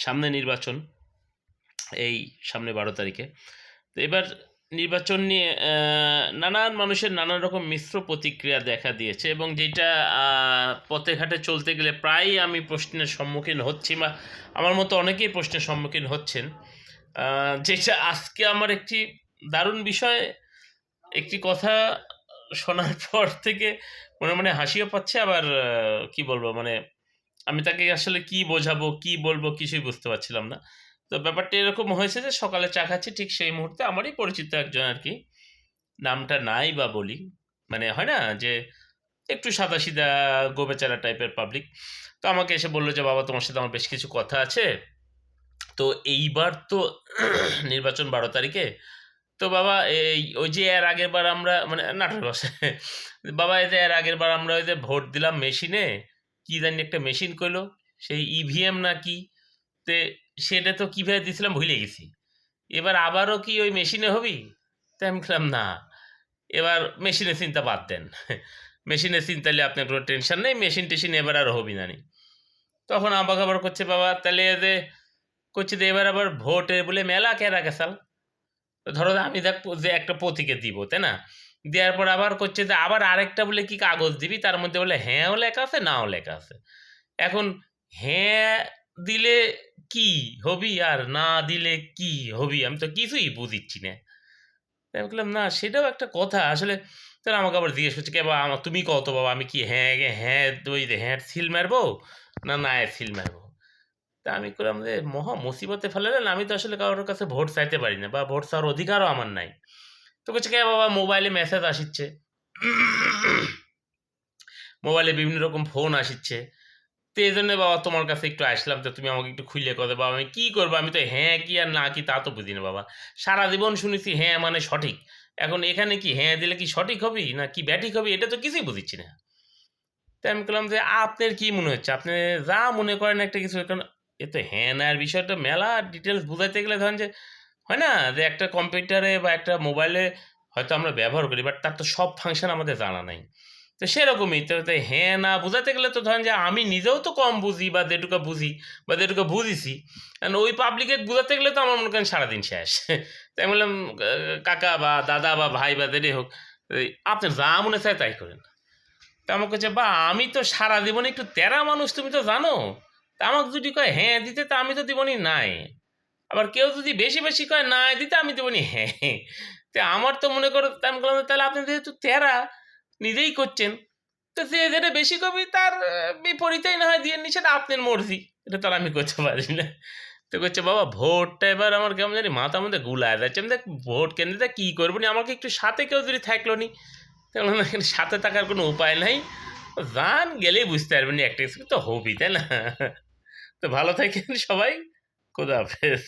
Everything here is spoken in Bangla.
সামনে নির্বাচন, এই সামনে 12 তারিখে। তো এবার নির্বাচন নিয়ে নানান মানুষের নানান রকম মিশ্র প্রতিক্রিয়া দেখা দিয়েছে, এবং যেটা পথে ঘাটে চলতে গেলে প্রায়ই আমি প্রশ্নের সম্মুখীন হচ্ছি, বা আমার মতো অনেকেই প্রশ্নের সম্মুখীন হচ্ছেন। যেটা আজকে আমার একটি দারুণ বিষয়, একটি কথা শোনার পর থেকে মনে মনে হাসিও পাচ্ছে, আবার কি বলবো, মানে আমি তাকে আসলে কি বোঝাবো, কি বলবো, কিছুই বুঝতে পারছিলাম না। তো ব্যাপারটা এরকম হয়েছে যে সকালে চা খাচ্ছি, ঠিক সেই মুহূর্তে আমারই পরিচিত একজন আর কি, নামটা নাই বা বলি, মানে হয় না যে একটু সাদাসিধা গোবেচারা টাইপের পাবলিক, তো আমাকে এসে বললো যে বাবা তোমার সাথে আমার বেশ কিছু কথা আছে। তো এইবার তো নির্বাচন 12 তারিখে। তো বাবা এই ওই যে এর আগের বার আমরা মানে নাটোর বসে বাবা, এই যে এর আগের বার আমরা ওই যে ভোট দিলাম মেশিনে, কি জানি একটা মেশিন কইলো, সেই ইভিএম না কি, তে সেটা তো কিভাবে দিছিলাম ভুলে গেছি। এবার আবারও কি ওই মেশিনে হবি? তাই আমি বললাম না, এবার মেশিনের চিন্তা বাদ দেন। মেশিনের চিন্তা হলে আপনার কোনো টেনশন নেই, মেশিন টেশিন এবার আর হবি না নি। তখন আবার আবার করছে বাবা তাহলে যে করছে যে এবার আবার ভোটে বলে মেলা কেরা গেছাল। ধরো আমি দেখ যে একটা পত্রিকা দিব, তাই না? দেওয়ার পর আবার করছে যে আবার আরেকটা বলে কি কাগজ দিবি, তার মধ্যে বলে হ্যাঁও লেখা আছে নাও লেখা আছে। এখন হ্যাঁ দিলে কি হবি আর না দিলে কি হবি, আমি তো কিছুই বুঝিচ্ছি না। তাই আমি বললাম না সেটাও একটা কথা আসলে। তাহলে আমাকে আবার জিজ্ঞেস করছে কে বাবা, আমার তুমি কত বাবা, আমি কি হ্যাঁ হ্যাঁ ওই হ্যাঁ সিল মারবো না না সিল মারবো? তা আমি করলাম যে মহা মুসিবতে ফেলালেন, আমি তো আসলে কারোর কাছে ভোট চাইতে পারি না, বা ভোট চাওয়ার অধিকারও আমার নাই। তো করছে কে বাবা মোবাইলে মেসেজ আসিচ্ছে, মোবাইলে বিভিন্ন রকম ফোন আসিচ্ছে, তো এই জন্য বাবা তোমার কাছে একটু আসলাম, তো তুমি আমাকে একটু খুলে কথা বাবা আমি কি করবো, আমি তো হ্যাঁ কি আর না কি তা তো বুঝি না বাবা। সারা জীবন শুনেছি হ্যাঁ মানে সঠিক, এখন এখানে কি হ্যাঁ দিলে কি সঠিক হবি না কি ব্যাঠিক হবি, এটা তো কিছুই বুঝিচ্ছি না। তাই আমি বললাম যে আপনার কি মনে হচ্ছে, আপনি যা মনে করেন একটা কিছু, কারণ এ তো হ্যাঁ না এর বিষয়টা মেলা ডিটেলস বুঝাইতে গেলে ধরেন যে হয় না যে একটা কম্পিউটারে বা একটা মোবাইলে হয়তো আমরা ব্যবহার করি, বাট তার তো সব ফাংশন আমাদের জানা নাই। তো সেরকমই তো, তো হ্যাঁ না বোঝাতে গেলে তো ধরেন যে আমি নিজেও তো কম বুঝি, বা যেটুকু বুঝি বা যেটুকু বুঝিছি, কারণ ওই পাবলিকে বোঝাতে গেলে তো আমার মনে করেন সারাদিন শেষ। তাই বললাম কাকা বা দাদা বা ভাই বা যেটাই হোক, আপনার যা মনে চায় তাই করেন। তা আমাকে বলছে বা আমি তো সারা জীবনে একটু তেরা মানুষ, তুমি তো জানো। তা আমাকে যদি কয় হ্যাঁ দিতে, তা আমি তো দিবনি নাই। আবার কেউ যদি বেশি বেশি কয় না দিতে, আমি দেবনি হ্যাঁ। তো আমার তো মনে করো, তা আমি বললাম তাহলে আপনি যেহেতু তেরা নিজেই করছেন, তো যে যেটা বেশি কবি তার বিপরীতেই না হয় দিয়ে নিচ্ছে, এটা আপনার মর্জি, এটা তো আর আমি করতে পারি না। তো করছে বাবা ভোটটা এবার আমার কেমন জানি মাথার মধ্যে গুলায় যাচ্ছে, আমি দেখ ভোট কেন্দ্রে কি করবো নি, আমাকে একটু সাথে কেউ যদি থাকলো নি। তাহলে এখানে সাথে থাকার কোনো উপায় নাই, যান গেলেই বুঝতে পারবেন একটা কিছু তো হবি, তাই না? তো ভালো থাকেন সবাই, খোদা হাফেজ।